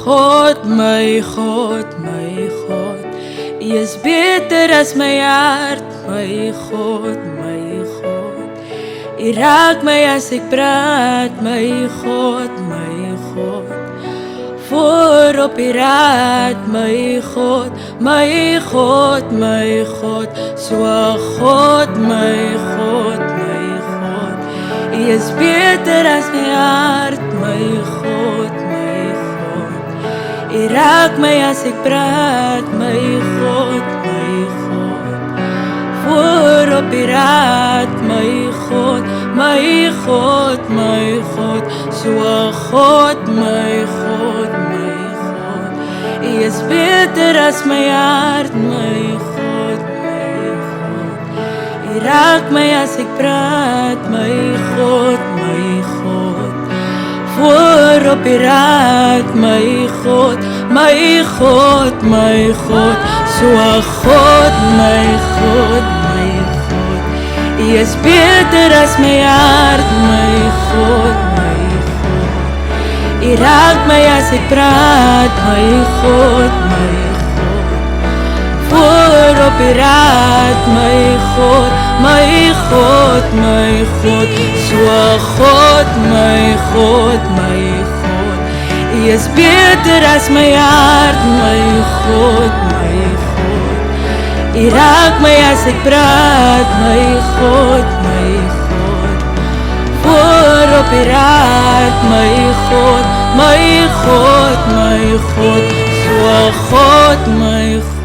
my God, my God. U is beter as my hart, my God, my God. U raak my as ek praat, my God, my God. Voor op die raad, my God, my God, my God. So God, my God, my God. U is beter as my hart, my God, my God. U raak my as ek praat, my God, my God. Voor op die raad, my God, my God, my God. So God, my God, my God. U is beter as my hart, my God, my God. U raak my as ek praat, my God, my God. Voor op die raad, my God, my God, my God. So God, my God, my God. U is beter as my hart, my God, my God. U raak my as ek praat, my God, my God. Voor op die raad, my God, my God, my God. So God, my God, my God. U is beter as my hart, my God, my God. U raak my as ek praat, my God, my God. Voor op die raad, my God, my God, my God. So God, my God.